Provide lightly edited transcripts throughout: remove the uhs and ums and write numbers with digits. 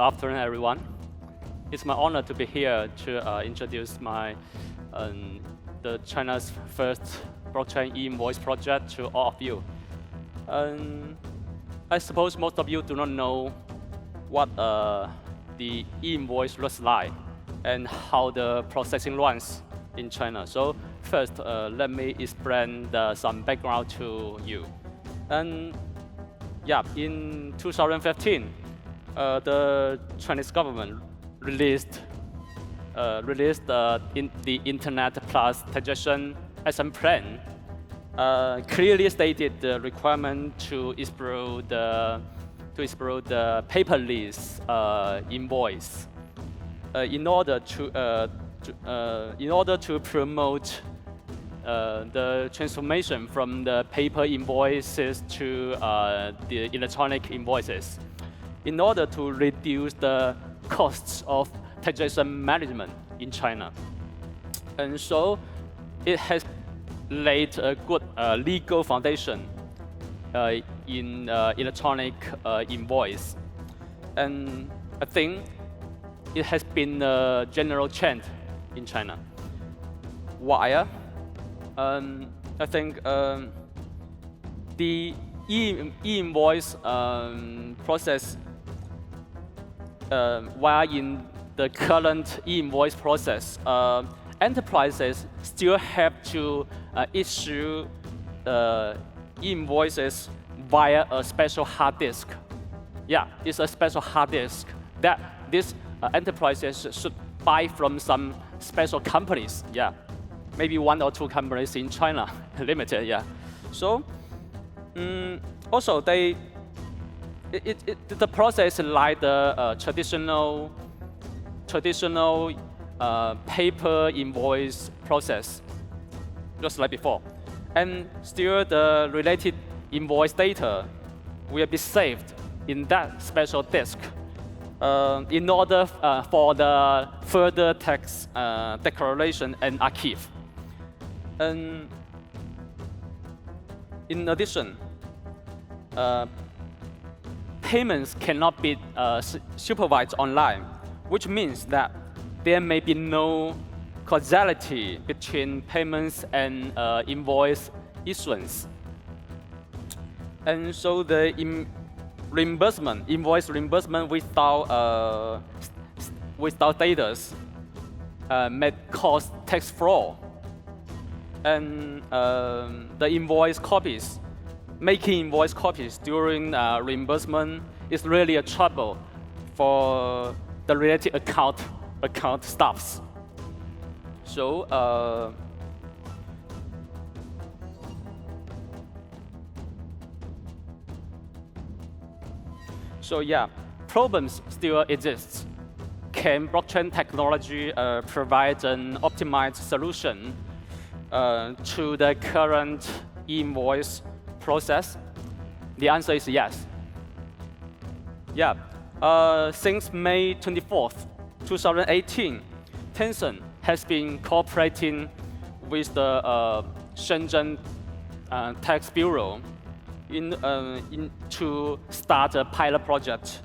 afternoon, everyone. It's my honor to be here to introduce the China's first blockchain E-Invoice project to all of you. I suppose most of you do not know what the E-Invoice looks like and how the processing runs in China. So first, let me explain some background to you. In 2015, the Chinese government released the Internet Plus taxation action plan, clearly stated the requirement to explore the paperless invoice in order to promote the transformation from the paper invoices to the electronic invoices, in order to reduce the costs of taxation management in China. And so it has laid a good legal foundation in electronic invoice. And I think it has been a general trend in China. Why? I think the E-invoice process, while in the current E-invoice process, enterprises still have to issue E-invoices via a special hard disk. Yeah, it's a special hard disk that these enterprises should buy from some special companies. Yeah. Maybe 1 or 2 companies in China, limited, yeah. So, also the process like the traditional paper invoice process, just like before, and still the related invoice data will be saved in that special disk in order for the further tax declaration and archive. And in addition, payments cannot be supervised online, which means that there may be no causality between payments and invoice issuance. And so the invoice reimbursement without data may cause tax fraud. And making invoice copies during reimbursement is really a trouble for the related account staffs. So yeah, problems still exist. Can blockchain technology provide an optimized solution to the current e-invoice process? The answer is yes. Yeah. Since May 24th, 2018, Tencent has been cooperating with the Shenzhen Tax Bureau to start a pilot project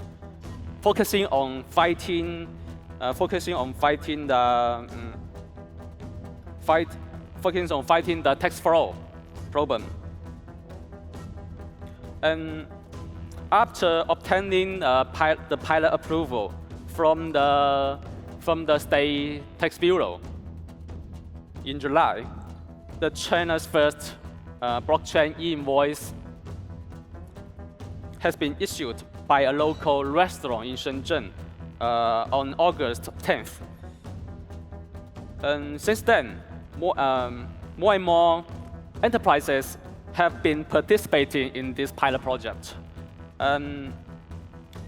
focusing on fighting the tax fraud problem. And after obtaining the pilot approval from the State Tax Bureau in July, the China's first blockchain e-invoice has been issued by a local restaurant in Shenzhen on August 10th. And since then, more and more enterprises have been participating in this pilot project,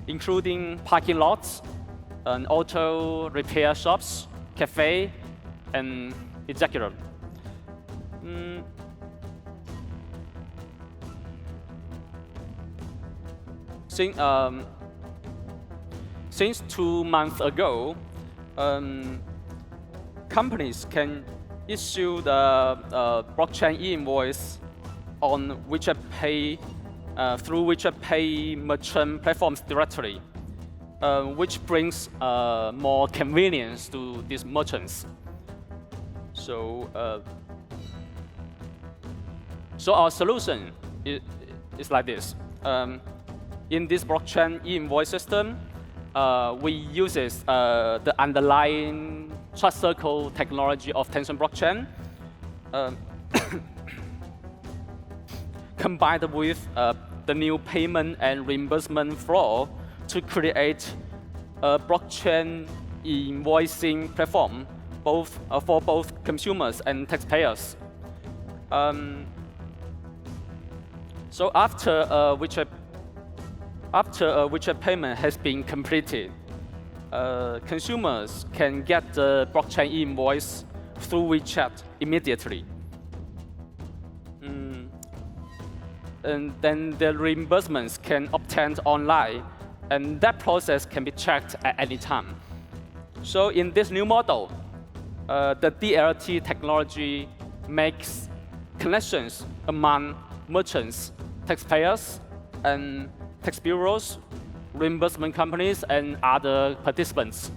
including parking lots, and auto repair shops, cafe, and etc. Since 2 months ago, companies can issue the blockchain e-invoice on WeChat Pay through WeChat Pay merchant platforms directly. which brings more convenience to these merchants. So, so our solution is like this. In this blockchain e-invoice system, we use the underlying trust circle technology of Tencent blockchain, combined with the new payment and reimbursement flow to create a blockchain invoicing platform for both consumers and taxpayers. So after WeChat payment has been completed, consumers can get the blockchain e-invoice through WeChat immediately. And then the reimbursements can obtained online, and that process can be checked at any time. So in this new model, the DLT technology makes connections among merchants, taxpayers, and tax bureaus, reimbursement companies, and other participants.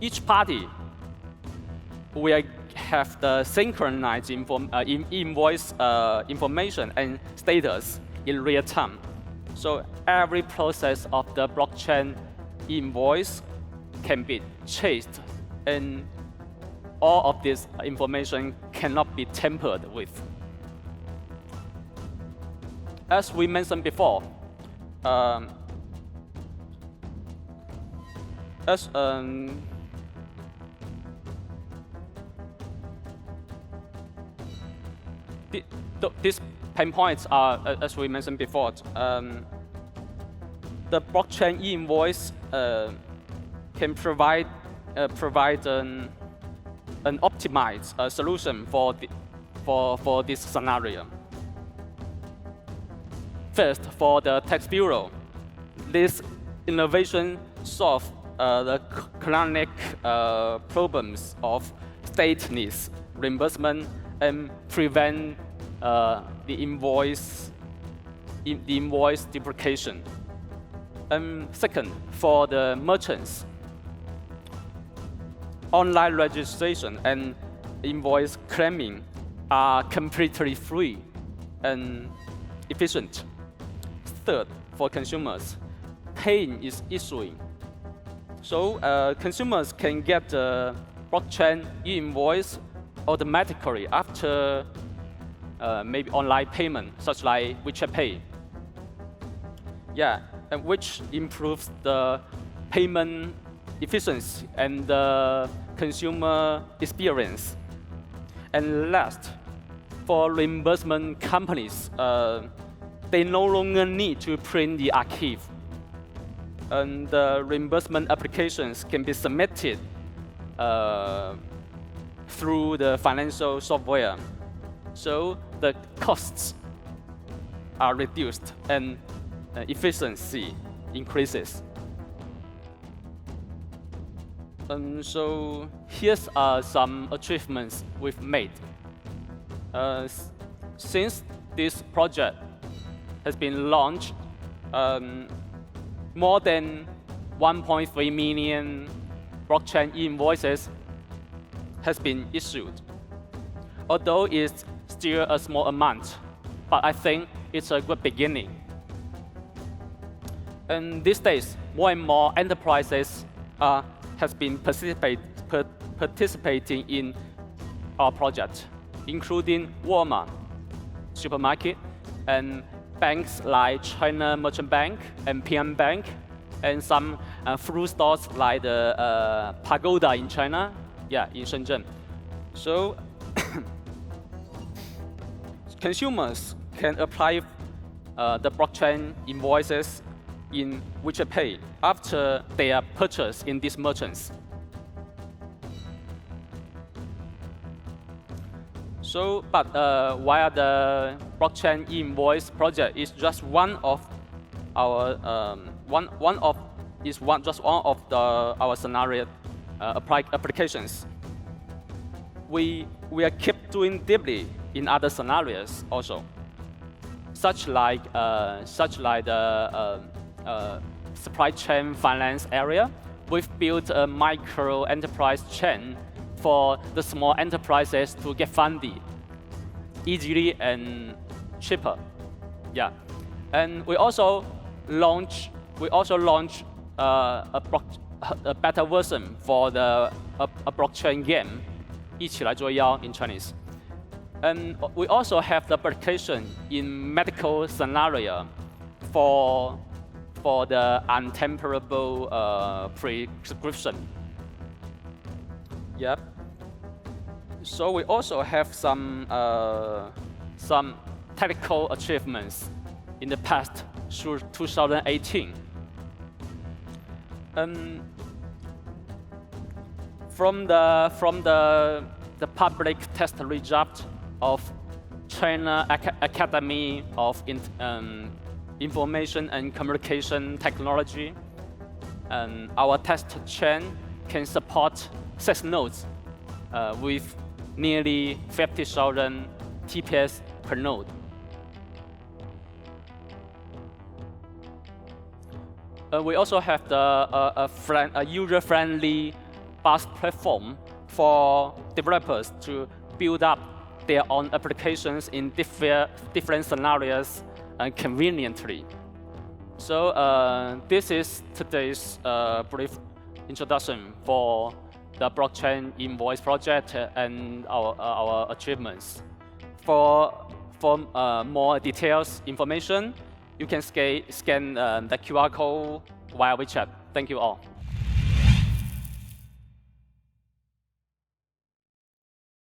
Each party will have the synchronized invoice information and status in real time. So every process of the blockchain invoice can be chased, and all of this information cannot be tampered with. As we mentioned before, these pain points are, as we mentioned before, the blockchain e-invoice can provide an optimized solution for this scenario. First, for the tax bureau, this innovation solves the chronic problems of stateless reimbursement and prevent the invoice duplication. Second, for the merchants, online registration and invoice claiming are completely free and efficient. Third, for consumers, paying is issuing. So consumers can get the blockchain e-invoice automatically after maybe online payment, such like WeChat Pay. Yeah, and which improves the payment efficiency and the consumer experience. And last, for reimbursement companies, they no longer need to print the archive. And the reimbursement applications can be submitted through the financial software. So the costs are reduced and efficiency increases. So here's some achievements we've made. Since this project has been launched, more than 1.3 million blockchain e-invoices has been issued. Although it's still a small amount, but I think it's a good beginning. And these days, more and more enterprises has been participating in our project, including Walmart, supermarket, and banks like China Merchant Bank and PM Bank, and some fruit stores like the Pagoda in China, in Shenzhen. So consumers can apply the blockchain invoices in WeChat Pay after they are purchased in these merchants. So, but while the blockchain e-invoice project is just one of our our scenario applications, we are keep doing deeply in other scenarios also, such like the supply chain finance area, we've built a micro enterprise chain for the small enterprises to get funded easily and cheaper. Yeah, and we also launched a beta version for a blockchain game, 一起来作妖 in Chinese. And we also have the application in medical scenario for the untemperable prescription. Yep. So we also have some technical achievements in the past through 2018. From the public test result of China Academy of Information and Communication Technology, our test chain can support 6 nodes with nearly 50,000 TPS per node. We also have a user-friendly BaaS platform for developers to build up their own applications in different scenarios conveniently. So this is today's brief introduction for the blockchain invoice project and our achievements. For more details information, you can scan the QR code via WeChat. Thank you all.